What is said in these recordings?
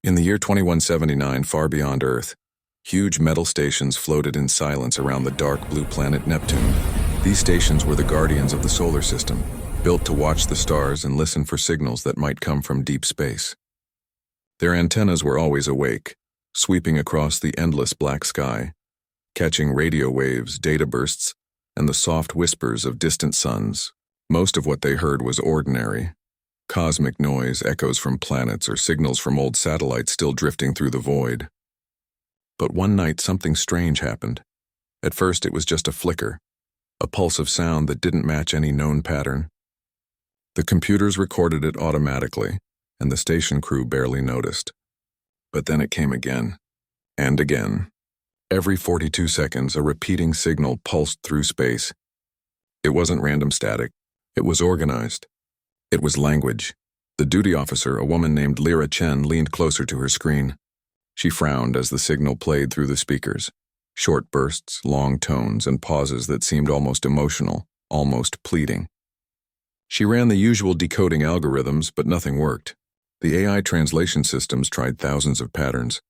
In the year 2179, far beyond Earth, huge metal stations floated in silence around the dark blue planet Neptune. These stations were the guardians of the solar system, built to watch the stars and listen for signals that might come from deep space. Their antennas were always awake, sweeping across the endless black sky, catching radio waves, data bursts, and the soft whispers of distant suns. Most of what they heard was ordinary. Cosmic noise, echoes from planets, or signals from old satellites still drifting through the void. But one night something strange happened. At first it was just a flicker, a pulse of sound that didn't match any known pattern. The computers recorded it automatically, and the station crew barely noticed. But then it came again, and again. Every 42 seconds, a repeating signal pulsed through space. It wasn't random static. It was organized. It was language. The duty officer, a woman named Lyra Chen, leaned closer to her screen. She frowned as the signal played through the speakers. Short bursts, long tones, and pauses that seemed almost emotional, almost pleading. She ran the usual decoding algorithms, but nothing worked. The AI translation systems tried thousands of patterns.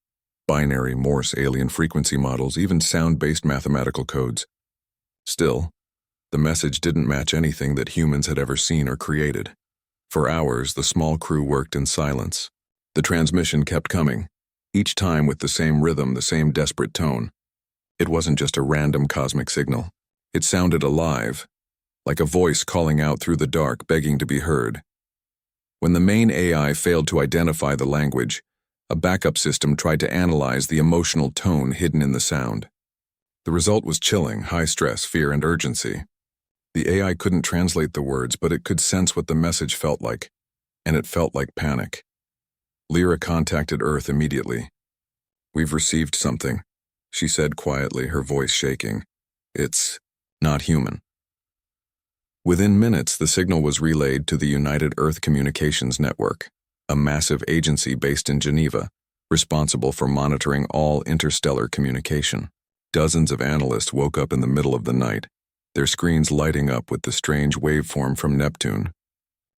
Binary, Morse, alien frequency models, even sound-based mathematical codes. Still, the message didn't match anything that humans had ever seen or created. For hours, the small crew worked in silence. The transmission kept coming, each time with the same rhythm, the same desperate tone. It wasn't just a random cosmic signal. It sounded alive, like a voice calling out through the dark, begging to be heard. When the main AI failed to identify the language, a backup system tried to analyze the emotional tone hidden in the sound. The result was chilling, high stress, fear, and urgency. The AI couldn't translate the words, but it could sense what the message felt like, and it felt like panic. Lyra contacted Earth immediately. "We've received something," she said quietly, her voice shaking. "It's not human." Within minutes, the signal was relayed to the United Earth Communications Network, a massive agency based in Geneva, responsible for monitoring all interstellar communication. Dozens of analysts woke up in the middle of the night, their screens lighting up with the strange waveform from Neptune.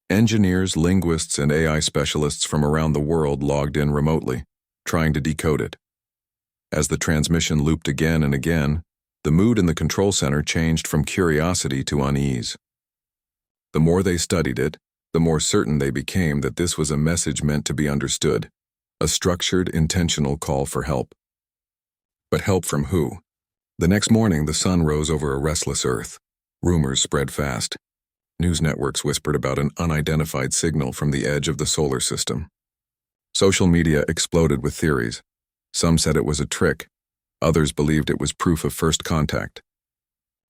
Engineers, linguists, and AI specialists from around the world logged in remotely, trying to decode it. As the transmission looped again and again, the mood in the control center changed from curiosity to unease. The more they studied it, the more certain they became that this was a message meant to be understood, a structured, intentional call for help. But help from who? The next morning, the sun rose over a restless Earth. Rumors spread fast. News networks whispered about an unidentified signal from the edge of the solar system. Social media exploded with theories. Some said it was a trick. Others believed it was proof of first contact.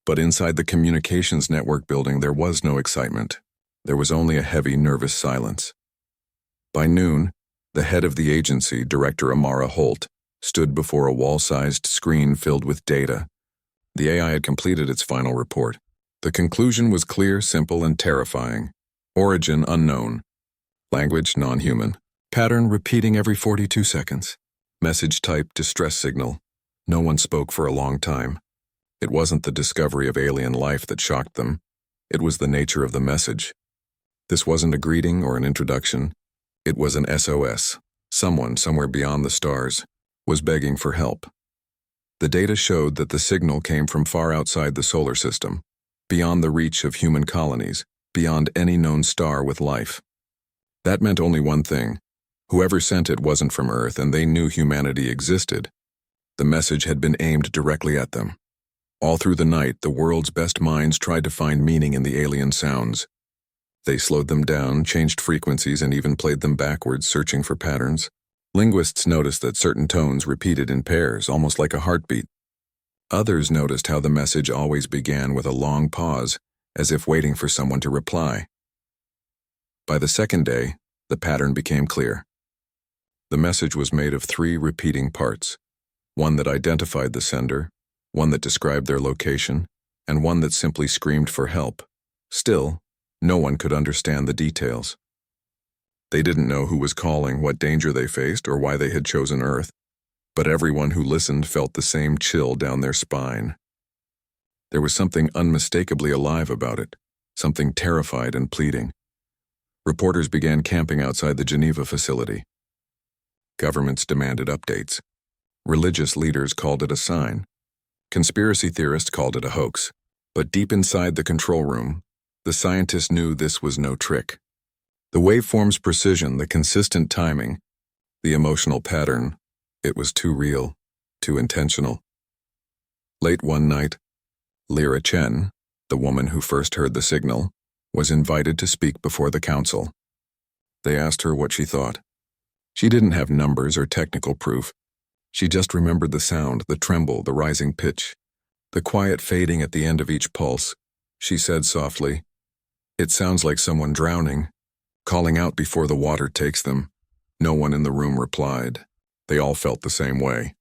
But inside the communications network building, there was no excitement. There was only a heavy, nervous silence. By noon, the head of the agency, Director Amara Holt, stood before a wall-sized screen filled with data. The AI had completed its final report. The conclusion was clear, simple, and terrifying. Origin unknown. Language non-human. Pattern repeating every 42 seconds. Message type distress signal. No one spoke for a long time. It wasn't the discovery of alien life that shocked them. It was the nature of the message. This wasn't a greeting or an introduction. It was an SOS. Someone, somewhere beyond the stars, was begging for help. The data showed that the signal came from far outside the solar system, beyond the reach of human colonies, beyond any known star with life. That meant only one thing. Whoever sent it wasn't from Earth, and they knew humanity existed. The message had been aimed directly at them. All through the night, the world's best minds tried to find meaning in the alien sounds. They slowed them down, changed frequencies, and even played them backwards, searching for patterns. Linguists noticed that certain tones repeated in pairs, almost like a heartbeat. Others noticed how the message always began with a long pause, as if waiting for someone to reply. By the second day, the pattern became clear. The message was made of 3 repeating parts, one that identified the sender, one that described their location, and one that simply screamed for help. Still, no one could understand the details. They didn't know who was calling, what danger they faced, or why they had chosen Earth, but everyone who listened felt the same chill down their spine. There was something unmistakably alive about it, something terrified and pleading. Reporters began camping outside the Geneva facility. Governments demanded updates. Religious leaders called it a sign. Conspiracy theorists called it a hoax. But deep inside the control room, the scientists knew this was no trick. The waveform's precision, the consistent timing, the emotional pattern, it was too real, too intentional. Late one night, Lyra Chen, the woman who first heard the signal, was invited to speak before the council. They asked her what she thought. She didn't have numbers or technical proof. She just remembered the sound, the tremble, the rising pitch, the quiet fading at the end of each pulse. She said softly, "It sounds like someone drowning, calling out before the water takes them." No one in the room replied. They all felt the same way.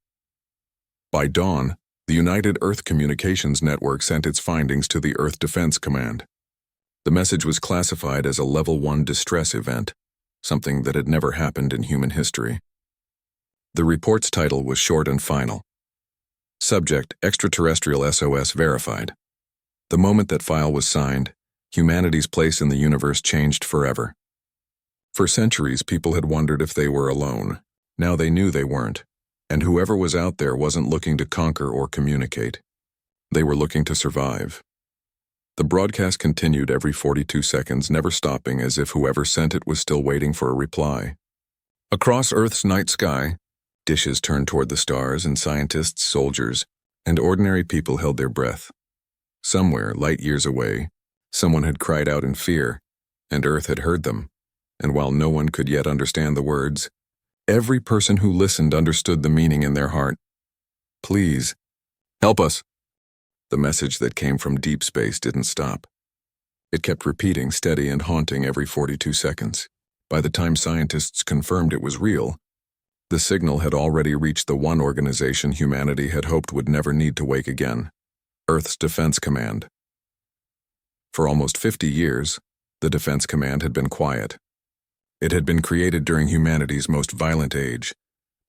By dawn, the United Earth Communications Network sent its findings to the Earth Defense Command. The message was classified as a Level 1 distress event, something that had never happened in human history. The report's title was short and final. Subject: Extraterrestrial SOS verified. The moment that file was signed, humanity's place in the universe changed forever. For centuries, people had wondered if they were alone. Now they knew they weren't, and whoever was out there wasn't looking to conquer or communicate. They were looking to survive. The broadcast continued every 42 seconds, never stopping, as if whoever sent it was still waiting for a reply. Across Earth's night sky, dishes turned toward the stars, and scientists, soldiers, and ordinary people held their breath. Somewhere, light years away, someone had cried out in fear, and Earth had heard them. And while no one could yet understand the words, every person who listened understood the meaning in their heart. "Please, help us." The message that came from deep space didn't stop. It kept repeating, steady and haunting, every 42 seconds. By the time scientists confirmed it was real, the signal had already reached the one organization humanity had hoped would never need to wake again: Earth's Defense Command. For almost 50 years, the Defense Command had been quiet. It had been created during humanity's most violent age,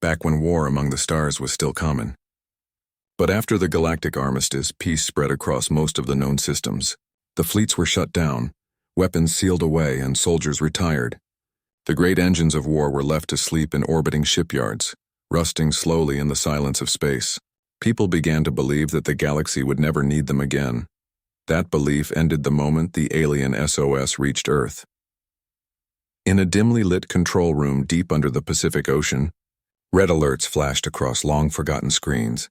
back when war among the stars was still common. But after the Galactic Armistice, peace spread across most of the known systems. The fleets were shut down, weapons sealed away, and soldiers retired. The great engines of war were left to sleep in orbiting shipyards, rusting slowly in the silence of space. People began to believe that the galaxy would never need them again. That belief ended the moment the alien SOS reached Earth. In a dimly lit control room deep under the Pacific Ocean, red alerts flashed across long-forgotten screens.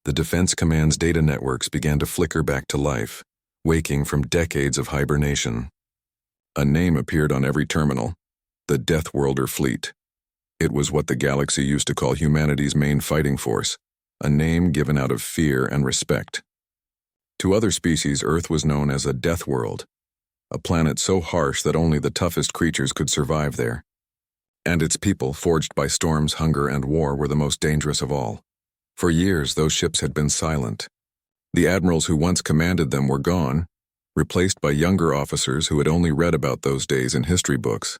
The Defense Command's data networks began to flicker back to life, waking from decades of hibernation. A name appeared on every terminal: the Death Worlder Fleet. It was what the galaxy used to call humanity's main fighting force, a name given out of fear and respect. To other species, Earth was known as a death world, a planet so harsh that only the toughest creatures could survive there. And its people, forged by storms, hunger, and war, were the most dangerous of all. For years, those ships had been silent. The admirals who once commanded them were gone, replaced by younger officers who had only read about those days in history books.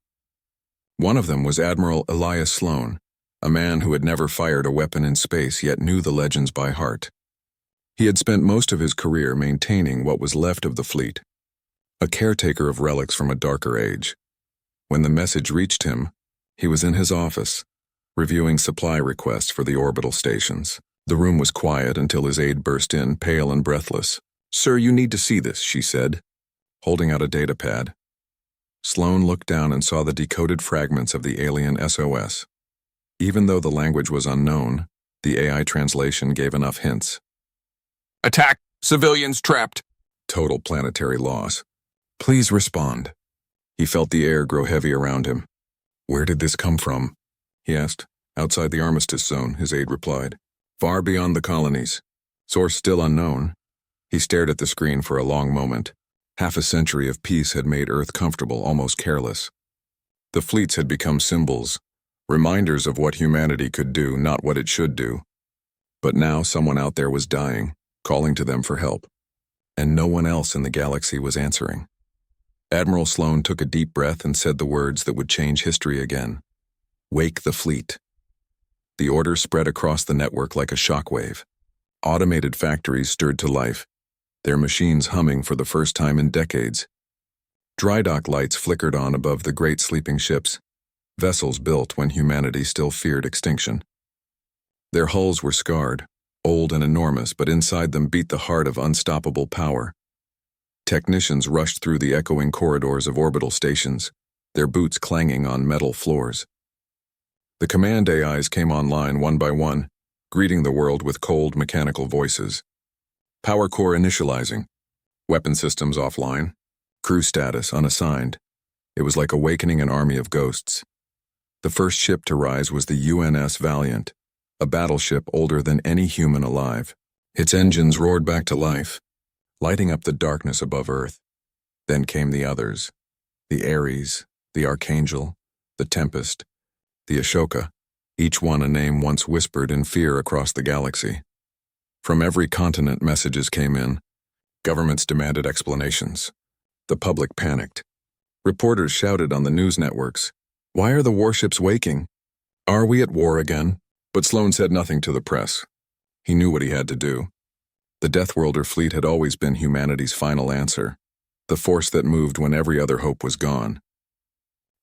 One of them was Admiral Elias Sloan, a man who had never fired a weapon in space yet knew the legends by heart. He had spent most of his career maintaining what was left of the fleet, a caretaker of relics from a darker age. When the message reached him, he was in his office, reviewing supply requests for the orbital stations. The room was quiet until his aide burst in, pale and breathless. "Sir, you need to see this," she said, holding out a data pad. Sloan looked down and saw the decoded fragments of the alien SOS. Even though the language was unknown, the AI translation gave enough hints. "Attack! Civilians trapped! Total planetary loss. Please respond." He felt the air grow heavy around him. "Where did this come from?" he asked. "Outside the Armistice Zone," his aide replied. "Far beyond the colonies. Source still unknown." He stared at the screen for a long moment. Half a century of peace had made Earth comfortable, almost careless. The fleets had become symbols, reminders of what humanity could do, not what it should do. But now someone out there was dying, calling to them for help, and no one else in the galaxy was answering. Admiral Sloan took a deep breath and said the words that would change history again. "Wake the fleet." The order spread across the network like a shockwave. Automated factories stirred to life, their machines humming for the first time in decades. Dry dock lights flickered on above the great sleeping ships, vessels built when humanity still feared extinction. Their hulls were scarred, old and enormous, but inside them beat the heart of unstoppable power. Technicians rushed through the echoing corridors of orbital stations, their boots clanging on metal floors. The command AIs came online one by one, greeting the world with cold mechanical voices. Power core initializing. Weapon systems offline. Crew status unassigned. It was like awakening an army of ghosts. The first ship to rise was the UNS Valiant, a battleship older than any human alive. Its engines roared back to life, lighting up the darkness above Earth. Then came the others. The Ares, the Archangel, the Tempest, the Ashoka, each one a name once whispered in fear across the galaxy. From every continent messages came in. Governments demanded explanations. The public panicked. Reporters shouted on the news networks, "Why are the warships waking? Are we at war again?" But Sloan said nothing to the press. He knew what he had to do. The Deathworlder fleet had always been humanity's final answer, the force that moved when every other hope was gone.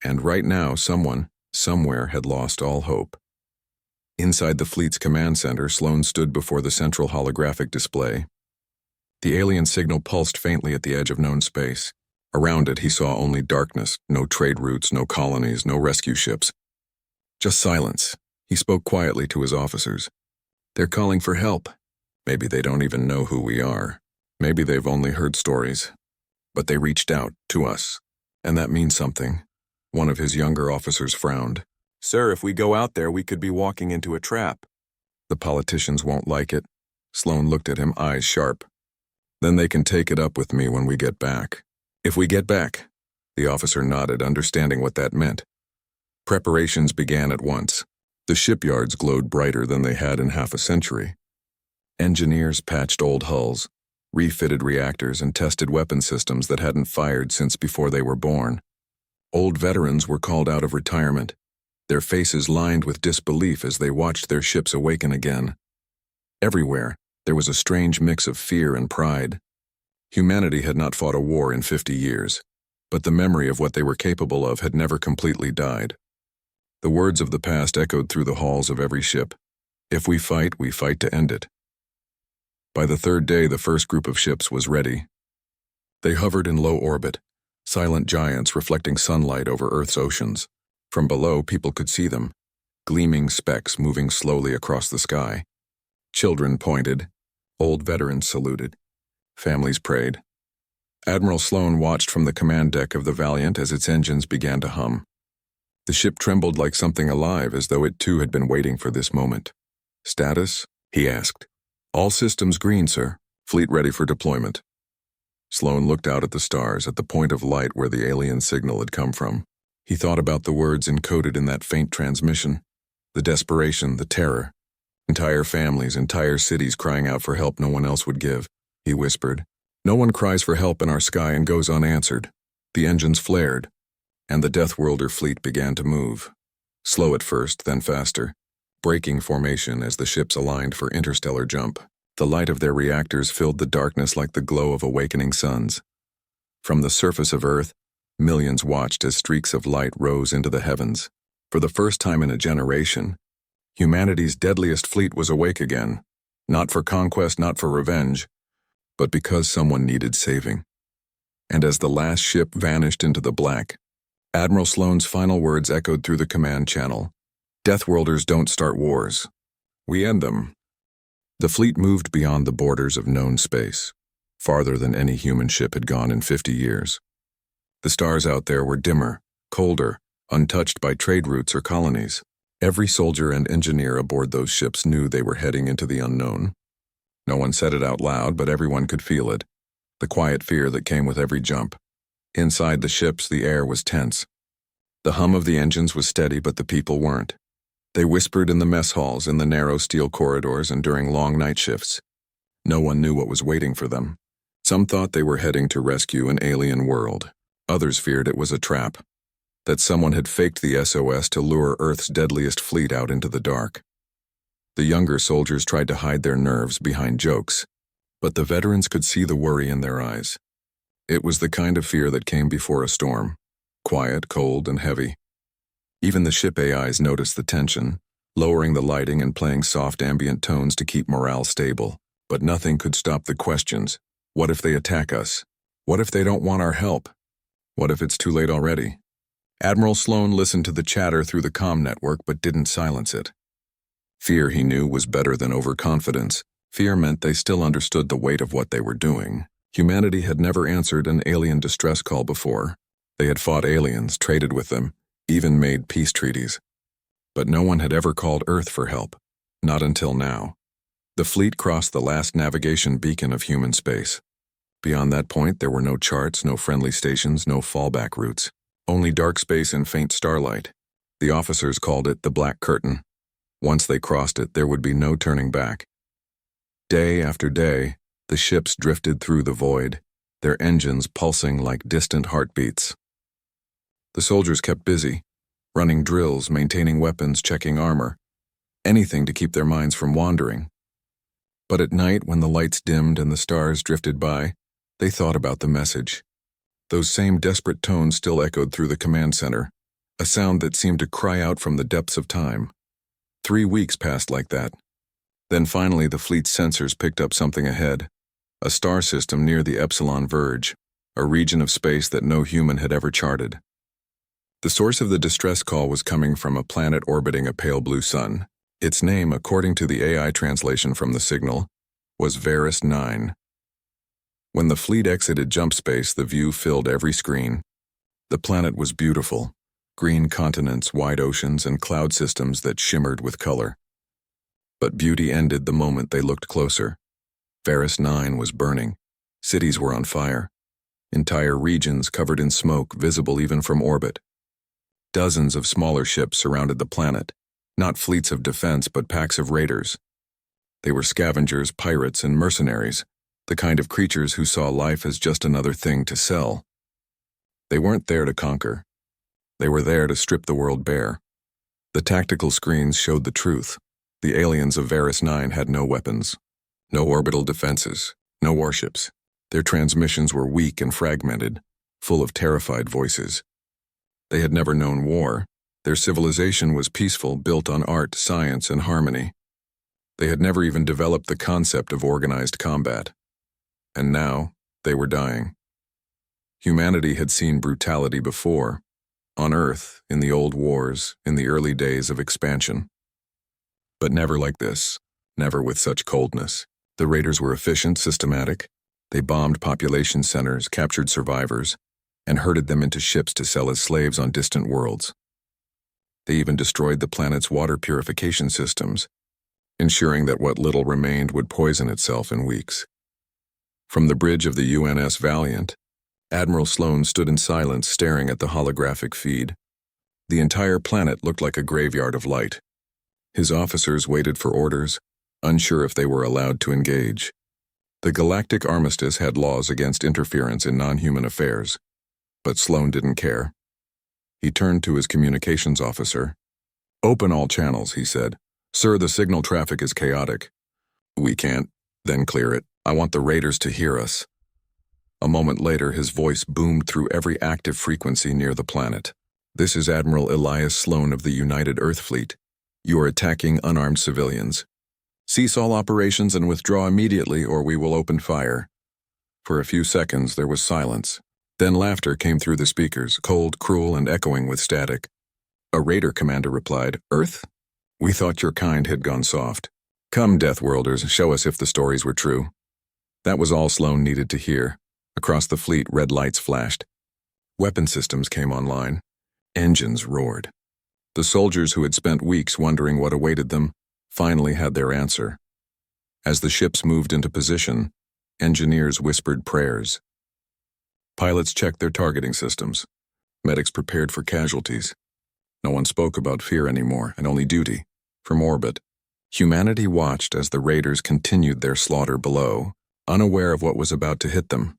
And right now, someone, somewhere, had lost all hope. Inside the fleet's command center, Sloan stood before the central holographic display. The alien signal pulsed faintly at the edge of known space. Around it, he saw only darkness, no trade routes, no colonies, no rescue ships. Just silence. He spoke quietly to his officers. "They're calling for help. Maybe they don't even know who we are. Maybe they've only heard stories. But they reached out to us, and that means something." One of his younger officers frowned. "Sir, if we go out there, we could be walking into a trap." "The politicians won't like it." Sloan looked at him, eyes sharp. "Then they can take it up with me when we get back." "If we get back." The officer nodded, understanding what that meant. Preparations began at once. The shipyards glowed brighter than they had in half a century. Engineers patched old hulls, refitted reactors, and tested weapon systems that hadn't fired since before they were born. Old veterans were called out of retirement, their faces lined with disbelief as they watched their ships awaken again. Everywhere, there was a strange mix of fear and pride. Humanity had not fought a war in 50 years, but the memory of what they were capable of had never completely died. The words of the past echoed through the halls of every ship. "If we fight to end it." By the third day, the first group of ships was ready. They hovered in low orbit, silent giants reflecting sunlight over Earth's oceans. From below, people could see them, gleaming specks moving slowly across the sky. Children pointed. Old veterans saluted. Families prayed. Admiral Sloan watched from the command deck of the Valiant as its engines began to hum. The ship trembled like something alive, as though it too had been waiting for this moment. "Status?" he asked. "All systems green, sir. Fleet ready for deployment." Sloan looked out at the stars, at the point of light where the alien signal had come from. He thought about the words encoded in that faint transmission. The desperation, the terror. Entire families, entire cities crying out for help no one else would give. He whispered, "No one cries for help in our sky and goes unanswered." The engines flared, and the Deathworlder fleet began to move. Slow at first, then faster, breaking formation as the ships aligned for interstellar jump. The light of their reactors filled the darkness like the glow of awakening suns. From the surface of Earth, millions watched as streaks of light rose into the heavens. For the first time in a generation, humanity's deadliest fleet was awake again, not for conquest, not for revenge, but because someone needed saving. And as the last ship vanished into the black, Admiral Sloan's final words echoed through the command channel. "Deathworlders don't start wars. We end them." The fleet moved beyond the borders of known space, farther than any human ship had gone in 50 years. The stars out there were dimmer, colder, untouched by trade routes or colonies. Every soldier and engineer aboard those ships knew they were heading into the unknown. No one said it out loud, but everyone could feel it, the quiet fear that came with every jump. Inside the ships, the air was tense. The hum of the engines was steady, but the people weren't. They whispered in the mess halls, in the narrow steel corridors, and during long night shifts. No one knew what was waiting for them. Some thought they were heading to rescue an alien world. Others feared it was a trap, that someone had faked the SOS to lure Earth's deadliest fleet out into the dark. The younger soldiers tried to hide their nerves behind jokes, but the veterans could see the worry in their eyes. It was the kind of fear that came before a storm, quiet, cold, and heavy. Even the ship AIs noticed the tension, lowering the lighting and playing soft ambient tones to keep morale stable. But nothing could stop the questions. What if they attack us? What if they don't want our help? What if it's too late already? Admiral Sloan listened to the chatter through the comm network but didn't silence it. Fear, he knew, was better than overconfidence. Fear meant they still understood the weight of what they were doing. Humanity had never answered an alien distress call before. They had fought aliens, traded with them, even made peace treaties. But no one had ever called Earth for help. Not until now. The fleet crossed the last navigation beacon of human space. Beyond that point, there were no charts, no friendly stations, no fallback routes. Only dark space and faint starlight. The officers called it the Black Curtain. Once they crossed it, there would be no turning back. Day after day, the ships drifted through the void, their engines pulsing like distant heartbeats. The soldiers kept busy, running drills, maintaining weapons, checking armor, anything to keep their minds from wandering. But at night, when the lights dimmed and the stars drifted by, they thought about the message. Those same desperate tones still echoed through the command center, a sound that seemed to cry out from the depths of time. 3 weeks passed like that. Then finally the fleet's sensors picked up something ahead, a star system near the Epsilon Verge, a region of space that no human had ever charted. The source of the distress call was coming from a planet orbiting a pale blue sun. Its name, according to the AI translation from the signal, was Varus 9. When the fleet exited jump space, the view filled every screen. The planet was beautiful, green continents, wide oceans, and cloud systems that shimmered with color. But beauty ended the moment they looked closer. Varus 9 was burning. Cities were on fire. Entire regions covered in smoke, visible even from orbit. Dozens of smaller ships surrounded the planet, not fleets of defense but packs of raiders. They were scavengers, pirates, and mercenaries, the kind of creatures who saw life as just another thing to sell. They weren't there to conquer. They were there to strip the world bare. The tactical screens showed the truth. The aliens of Varus 9 had no weapons, no orbital defenses, no warships. Their transmissions were weak and fragmented, full of terrified voices. They had never known war. Their civilization was peaceful, built on art, science, and harmony. They had never even developed the concept of organized combat. And now, they were dying. Humanity had seen brutality before, on Earth, in the old wars, in the early days of expansion. But never like this, never with such coldness. The raiders were efficient, systematic. They bombed population centers, captured survivors, and herded them into ships to sell as slaves on distant worlds. They even destroyed the planet's water purification systems, ensuring that what little remained would poison itself in weeks. From the bridge of the UNS Valiant, Admiral Sloan stood in silence, staring at the holographic feed. The entire planet looked like a graveyard of light. His officers waited for orders, unsure if they were allowed to engage. The Galactic Armistice had laws against interference in non-human affairs, but Sloan didn't care. He turned to his communications officer. "Open all channels," he said. "Sir, the signal traffic is chaotic." "We can't." "Then clear it. I want the raiders to hear us." A moment later, his voice boomed through every active frequency near the planet. "This is Admiral Elias Sloan of the United Earth Fleet. You are attacking unarmed civilians. Cease all operations and withdraw immediately, or we will open fire." For a few seconds, there was silence. Then laughter came through the speakers, cold, cruel, and echoing with static. A raider commander replied, "Earth? We thought your kind had gone soft. Come, Deathworlders, show us if the stories were true." That was all Sloan needed to hear. Across the fleet, red lights flashed. Weapon systems came online. Engines roared. The soldiers who had spent weeks wondering what awaited them finally had their answer. As the ships moved into position, engineers whispered prayers. Pilots checked their targeting systems. Medics prepared for casualties. No one spoke about fear anymore, and only duty. From orbit, humanity watched as the raiders continued their slaughter below, unaware of what was about to hit them.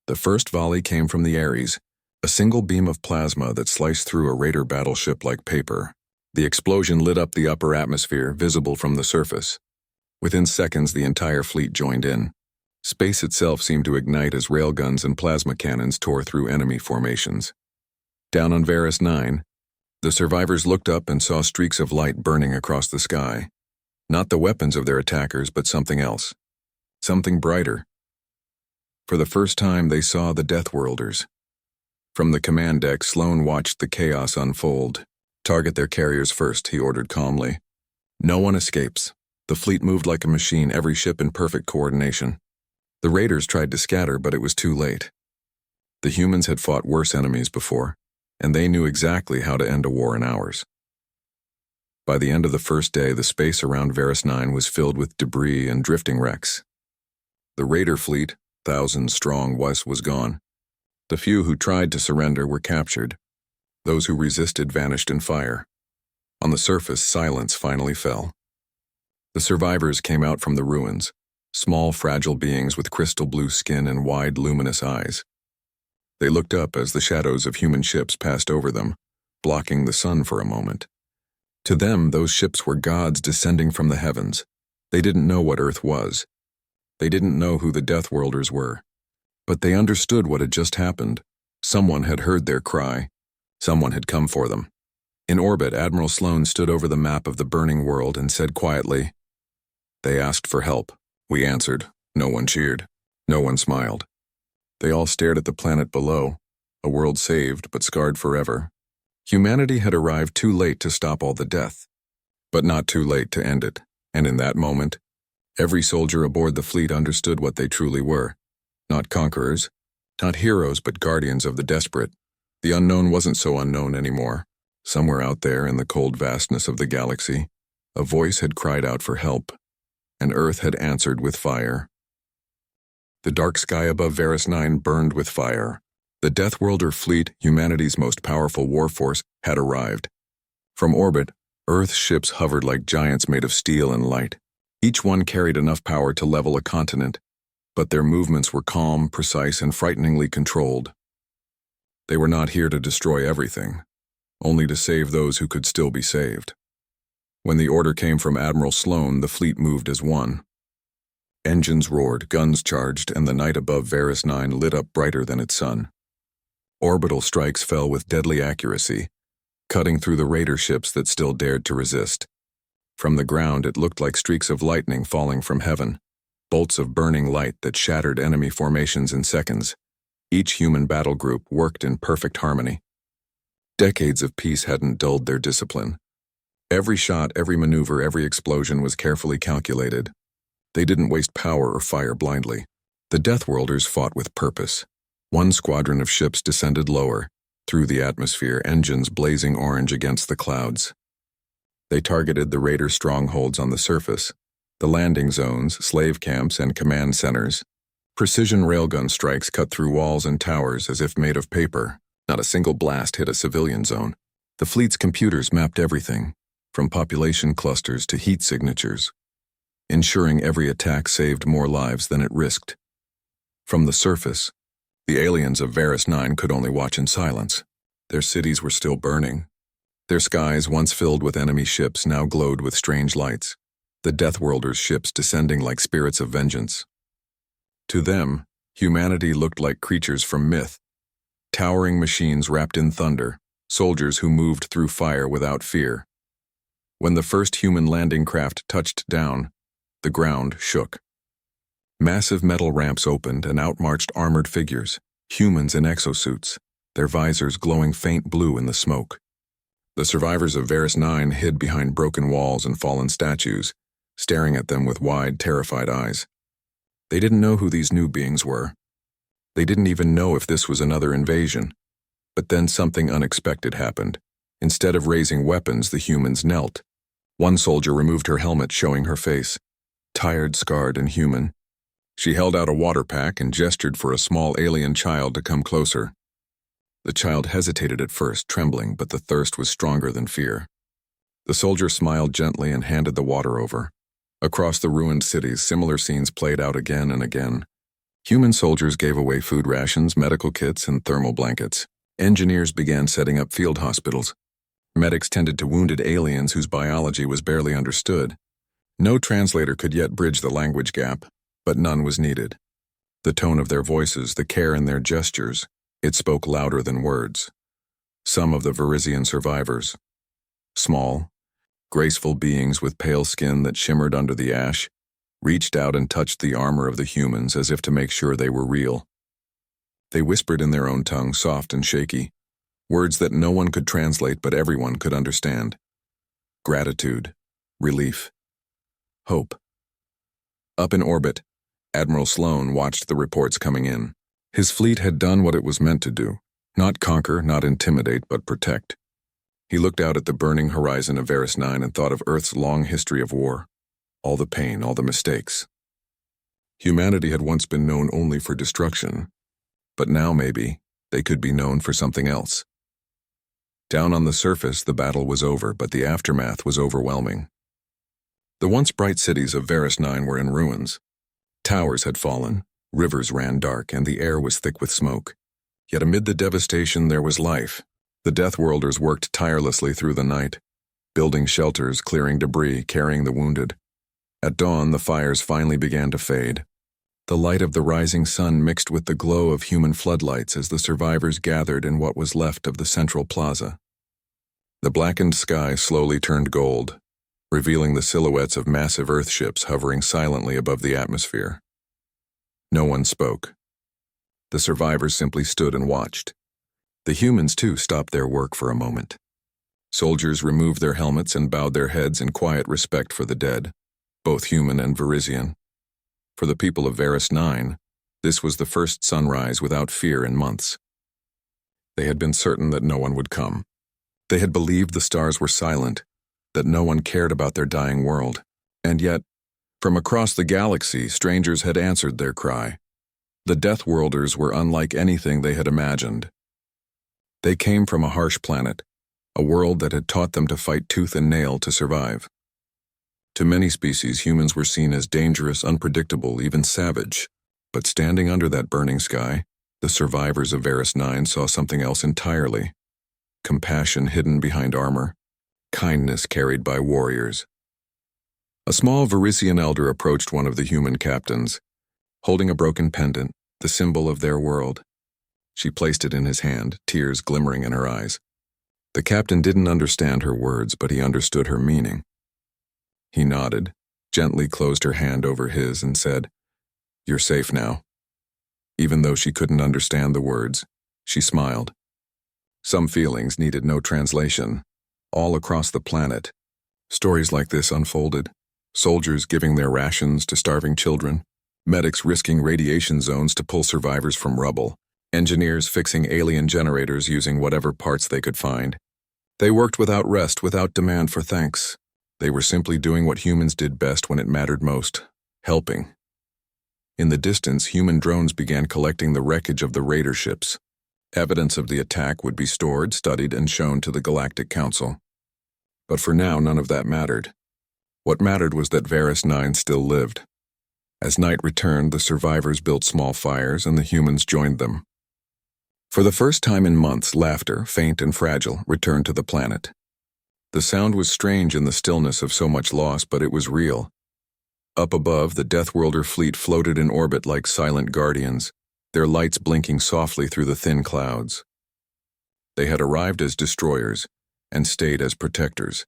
The first volley came from the Ares, a single beam of plasma that sliced through a raider battleship like paper. The explosion lit up the upper atmosphere, visible from the surface. Within seconds, the entire fleet joined in. Space itself seemed to ignite as railguns and plasma cannons tore through enemy formations. Down on Varus 9, The survivors looked up and saw streaks of light burning across the sky. Not the weapons of their attackers, but something else. Something brighter. For the first time, they saw the Deathworlders. From the command deck, Sloan watched the chaos unfold. "Target their carriers first," he ordered calmly. "No one escapes." The fleet moved like a machine, every ship in perfect coordination. The raiders tried to scatter, but it was too late. The humans had fought worse enemies before, and they knew exactly how to end a war in hours. By the end of the first day, the space around Varus 9 was filled with debris and drifting wrecks. The raider fleet, thousands strong, was gone. The few who tried to surrender were captured. Those who resisted vanished in fire. On the surface, silence finally fell. The survivors came out from the ruins, small, fragile beings with crystal blue skin and wide, luminous eyes. They looked up as the shadows of human ships passed over them, blocking the sun for a moment. To them, those ships were gods descending from the heavens. They didn't know what Earth was. They didn't know who the Deathworlders were. But they understood what had just happened. Someone had heard their cry. Someone had come for them. In orbit, Admiral Sloan stood over the map of the burning world and said quietly, "They asked for help. We answered. No one cheered. No one smiled." They all stared at the planet below, a world saved but scarred forever. Humanity had arrived too late to stop all the death, but not too late to end it. And in that moment, every soldier aboard the fleet understood what they truly were. Not conquerors, not heroes, but guardians of the desperate. The unknown wasn't so unknown anymore. Somewhere out there in the cold vastness of the galaxy, a voice had cried out for help, and Earth had answered with fire. The dark sky above Varus 9 burned with fire. The Deathworlder fleet, humanity's most powerful warforce, had arrived. From orbit, Earth's ships hovered like giants made of steel and light. Each one carried enough power to level a continent, but their movements were calm, precise, and frighteningly controlled. They were not here to destroy everything, only to save those who could still be saved. When the order came from Admiral Sloan, the fleet moved as one. Engines roared, guns charged, and the night above Varus 9 lit up brighter than its sun. Orbital strikes fell with deadly accuracy, cutting through the raider ships that still dared to resist. From the ground, it looked like streaks of lightning falling from heaven, bolts of burning light that shattered enemy formations in seconds. Each human battle group worked in perfect harmony. Decades of peace hadn't dulled their discipline. Every shot, every maneuver, every explosion was carefully calculated. They didn't waste power or fire blindly. The Deathworlders fought with purpose. One squadron of ships descended lower, through the atmosphere, engines blazing orange against the clouds. They targeted the raider strongholds on the surface, the landing zones, slave camps, and command centers. Precision railgun strikes cut through walls and towers as if made of paper. Not a single blast hit a civilian zone. The fleet's computers mapped everything, from population clusters to heat signatures, ensuring every attack saved more lives than it risked. From the surface, the aliens of Varus 9 could only watch in silence. Their cities were still burning. Their skies, once filled with enemy ships, now glowed with strange lights, the Deathworlders' ships descending like spirits of vengeance. To them, humanity looked like creatures from myth, towering machines wrapped in thunder, soldiers who moved through fire without fear. When the first human landing craft touched down, the ground shook. Massive metal ramps opened and out marched armored figures, humans in exosuits, their visors glowing faint blue in the smoke. The survivors of Varus 9 hid behind broken walls and fallen statues, staring at them with wide, terrified eyes. They didn't know who these new beings were. They didn't even know if this was another invasion. But then something unexpected happened. Instead of raising weapons, the humans knelt. One soldier removed her helmet, showing her face, tired, scarred, and human. She held out a water pack and gestured for a small alien child to come closer. The child hesitated at first, trembling, but the thirst was stronger than fear. The soldier smiled gently and handed the water over. Across the ruined cities, similar scenes played out again and again. Human soldiers gave away food rations, medical kits, and thermal blankets. Engineers began setting up field hospitals. Medics tended to wounded aliens whose biology was barely understood. No translator could yet bridge the language gap, but none was needed. The tone of their voices, the care in their gestures, it spoke louder than words. Some of the Varisian survivors. Small, graceful beings with pale skin that shimmered under the ash, reached out and touched the armor of the humans as if to make sure they were real. They whispered in their own tongue, soft and shaky, words that no one could translate but everyone could understand. Gratitude, relief, hope. Up in orbit, Admiral Sloan watched the reports coming in. His fleet had done what it was meant to do, not conquer, not intimidate, but protect. He looked out at the burning horizon of Varus 9 and thought of Earth's long history of war, all the pain, all the mistakes. Humanity had once been known only for destruction, but now maybe they could be known for something else. Down on the surface, the battle was over, but the aftermath was overwhelming. The once bright cities of Varus 9 were in ruins. Towers had fallen, rivers ran dark, and the air was thick with smoke. Yet amid the devastation there was life. The Deathworlders worked tirelessly through the night, building shelters, clearing debris, carrying the wounded. At dawn, the fires finally began to fade. The light of the rising sun mixed with the glow of human floodlights as the survivors gathered in what was left of the central plaza. The blackened sky slowly turned gold, revealing the silhouettes of massive Earthships hovering silently above the atmosphere. No one spoke. The survivors simply stood and watched. The humans, too, stopped their work for a moment. Soldiers removed their helmets and bowed their heads in quiet respect for the dead, both human and Varisian. For the people of Varus 9, this was the first sunrise without fear in months. They had been certain that no one would come. They had believed the stars were silent, that no one cared about their dying world. And yet, from across the galaxy, strangers had answered their cry. The Deathworlders were unlike anything they had imagined. They came from a harsh planet, a world that had taught them to fight tooth and nail to survive. To many species, humans were seen as dangerous, unpredictable, even savage. But standing under that burning sky, the survivors of Varus 9 saw something else entirely. Compassion hidden behind armor, kindness carried by warriors. A small Varisian elder approached one of the human captains, holding a broken pendant, the symbol of their world. She placed it in his hand, tears glimmering in her eyes. The captain didn't understand her words, but he understood her meaning. He nodded, gently closed her hand over his, and said, "You're safe now." Even though she couldn't understand the words, she smiled. Some feelings needed no translation. All across the planet, stories like this unfolded. Soldiers giving their rations to starving children, medics risking radiation zones to pull survivors from rubble, engineers fixing alien generators using whatever parts they could find. They worked without rest, without demand for thanks. They were simply doing what humans did best when it mattered most, helping. In the distance, human drones began collecting the wreckage of the raider ships. Evidence of the attack would be stored, studied, and shown to the Galactic Council. But for now, none of that mattered. What mattered was that Varus 9 still lived. As night returned, the survivors built small fires and the humans joined them. For the first time in months, laughter, faint and fragile, returned to the planet. The sound was strange in the stillness of so much loss, but it was real. Up above, the Deathworlder fleet floated in orbit like silent guardians, their lights blinking softly through the thin clouds. They had arrived as destroyers and stayed as protectors.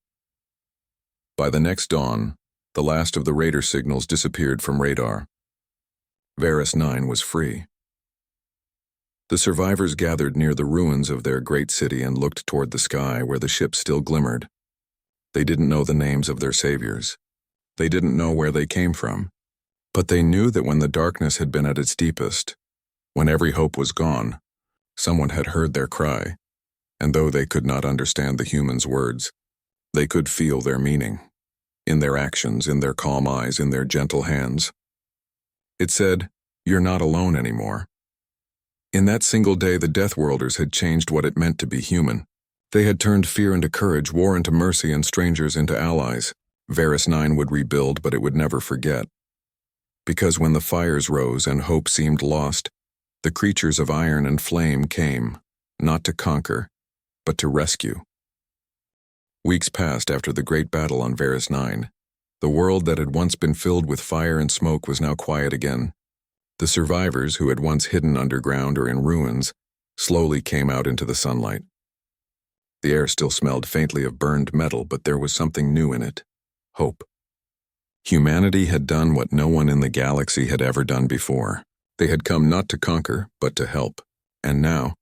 By the next dawn, the last of the raider signals disappeared from radar. Varus 9 was free. The survivors gathered near the ruins of their great city and looked toward the sky where the ships still glimmered. They didn't know the names of their saviors. They didn't know where they came from. But they knew that when the darkness had been at its deepest, when every hope was gone, someone had heard their cry, and though they could not understand the humans' words, they could feel their meaning, in their actions, in their calm eyes, in their gentle hands. It said, "You're not alone anymore." In that single day, the Deathworlders had changed what it meant to be human. They had turned fear into courage, war into mercy, and strangers into allies. Varus 9 would rebuild, but it would never forget. Because when the fires rose and hope seemed lost, the creatures of iron and flame came, not to conquer, but to rescue. Weeks passed after the great battle on Varus 9. The world that had once been filled with fire and smoke was now quiet again. The survivors, who had once hidden underground or in ruins, slowly came out into the sunlight. The air still smelled faintly of burned metal, but there was something new in it. Hope. Humanity had done what no one in the galaxy had ever done before. They had come not to conquer, but to help. And now,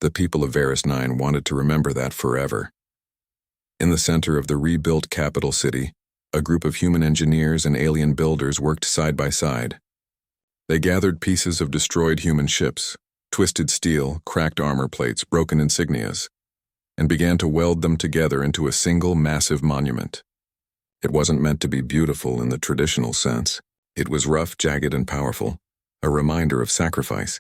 the people of Varus 9 wanted to remember that forever. In the center of the rebuilt capital city, a group of human engineers and alien builders worked side by side. They gathered pieces of destroyed human ships, twisted steel, cracked armor plates, broken insignias, and began to weld them together into a single massive monument. It wasn't meant to be beautiful in the traditional sense. It was rough, jagged, and powerful, a reminder of sacrifice.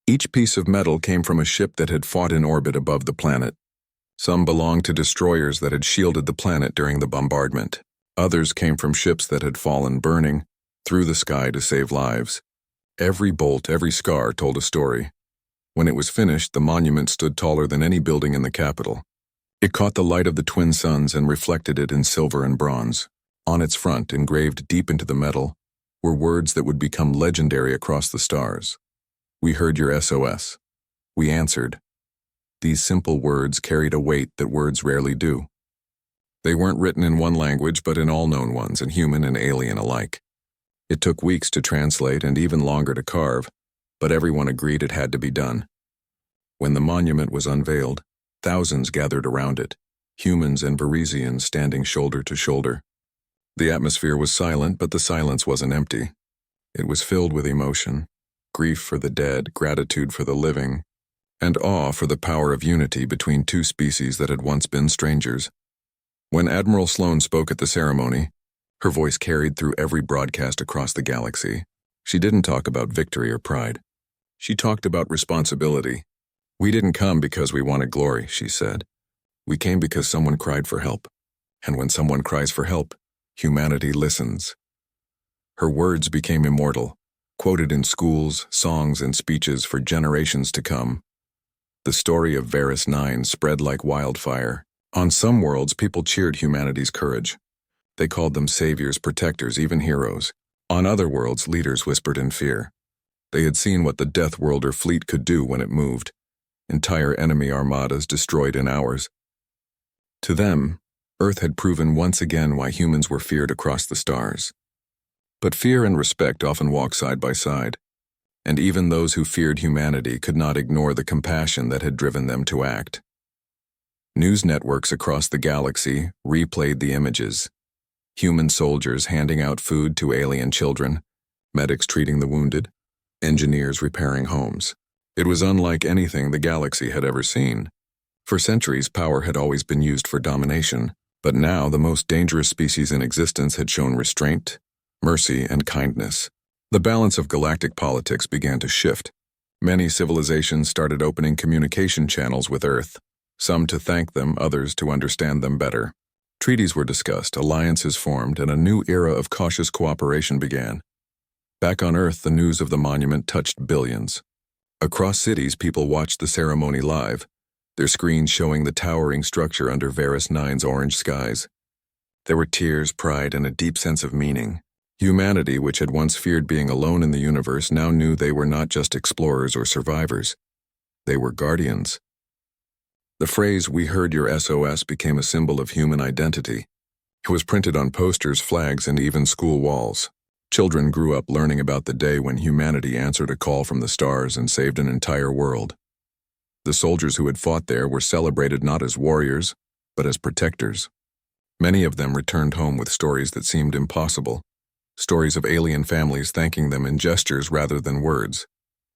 Each piece of metal came from a ship that had fought in orbit above the planet. Some belonged to destroyers that had shielded the planet during the bombardment. Others came from ships that had fallen burning through the sky to save lives. Every bolt, every scar told a story. When it was finished, the monument stood taller than any building in the capital. It caught the light of the twin suns and reflected it in silver and bronze. On its front, engraved deep into the metal, were words that would become legendary across the stars. "We heard your SOS. We answered." These simple words carried a weight that words rarely do. They weren't written in one language, but in all known ones, in human and alien alike. It took weeks to translate and even longer to carve, but everyone agreed it had to be done. When the monument was unveiled, thousands gathered around it, humans and Varisians standing shoulder to shoulder. The atmosphere was silent, but the silence wasn't empty. It was filled with emotion, grief for the dead, gratitude for the living, and awe for the power of unity between two species that had once been strangers. When Admiral Sloan spoke at the ceremony, her voice carried through every broadcast across the galaxy. She didn't talk about victory or pride. She talked about responsibility. "We didn't come because we wanted glory," she said. "We came because someone cried for help. And when someone cries for help, humanity listens." Her words became immortal, quoted in schools, songs, and speeches for generations to come. The story of Varus 9 spread like wildfire. On some worlds, people cheered humanity's courage. They called them saviors, protectors, even heroes. On other worlds, leaders whispered in fear. They had seen what the Death Worlder fleet could do when it moved. Entire enemy armadas destroyed in hours. To them, Earth had proven once again why humans were feared across the stars. But fear and respect often walk side by side, and even those who feared humanity could not ignore the compassion that had driven them to act. News networks across the galaxy replayed the images. Human soldiers handing out food to alien children, medics treating the wounded, engineers repairing homes. It was unlike anything the galaxy had ever seen. For centuries, power had always been used for domination, but now the most dangerous species in existence had shown restraint, mercy, and kindness. The balance of galactic politics began to shift. Many civilizations started opening communication channels with Earth, some to thank them, others to understand them better. Treaties were discussed, alliances formed, and a new era of cautious cooperation began. Back on Earth, the news of the monument touched billions. Across cities, people watched the ceremony live, their screens showing the towering structure under Varus 9's orange skies. There were tears, pride, and a deep sense of meaning. Humanity, which had once feared being alone in the universe, now knew they were not just explorers or survivors. They were guardians. The phrase, "We heard your SOS," became a symbol of human identity. It was printed on posters, flags, and even school walls. Children grew up learning about the day when humanity answered a call from the stars and saved an entire world. The soldiers who had fought there were celebrated not as warriors, but as protectors. Many of them returned home with stories that seemed impossible. Stories of alien families thanking them in gestures rather than words,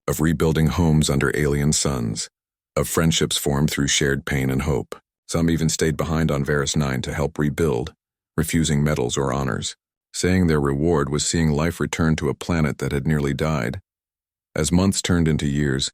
of rebuilding homes under alien suns, of friendships formed through shared pain and hope. Some even stayed behind on Varus 9 to help rebuild, refusing medals or honors, saying their reward was seeing life return to a planet that had nearly died. As months turned into years,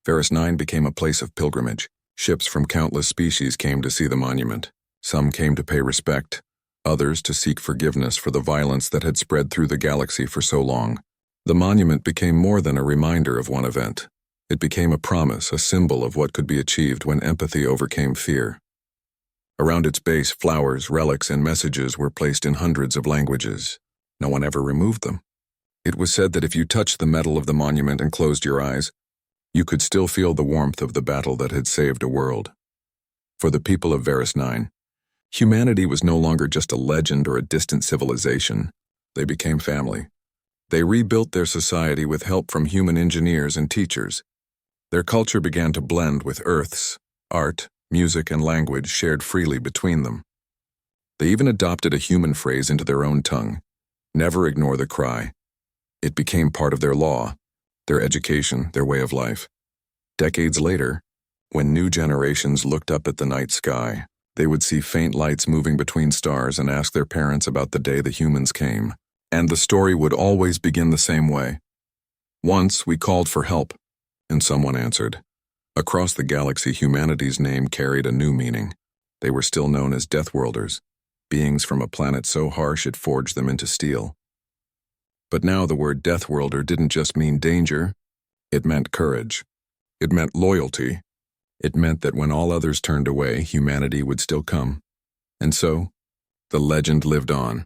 Varus 9 became a place of pilgrimage. Ships from countless species came to see the monument. Some came to pay respect, others to seek forgiveness for the violence that had spread through the galaxy for so long. The monument became more than a reminder of one event. It became a promise, a symbol of what could be achieved when empathy overcame fear. Around its base, flowers, relics, and messages were placed in hundreds of languages. No one ever removed them. It was said that if you touched the metal of the monument and closed your eyes, you could still feel the warmth of the battle that had saved a world. For the people of Varus 9, humanity was no longer just a legend or a distant civilization. They became family. They rebuilt their society with help from human engineers and teachers. Their culture began to blend with Earth's, art, music, and language shared freely between them. They even adopted a human phrase into their own tongue: never ignore the cry. It became part of their law, their education, their way of life. Decades later, when new generations looked up at the night sky, they would see faint lights moving between stars and ask their parents about the day the humans came. And the story would always begin the same way. Once we called for help, and someone answered. Across the galaxy, humanity's name carried a new meaning. They were still known as Deathworlders, beings from a planet so harsh it forged them into steel. But now the word Deathworlder didn't just mean danger, it meant courage. It meant loyalty. It meant that when all others turned away, humanity would still come. And so, the legend lived on.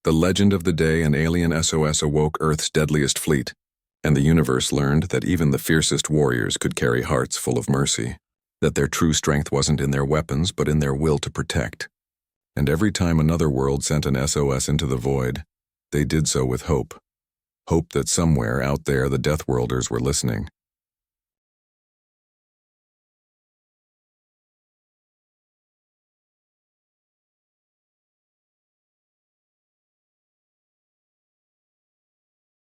The legend of the day an alien SOS awoke Earth's deadliest fleet, and the universe learned that even the fiercest warriors could carry hearts full of mercy, that their true strength wasn't in their weapons but in their will to protect. And every time another world sent an SOS into the void, they did so with hope. Hope that somewhere out there the Deathworlders were listening.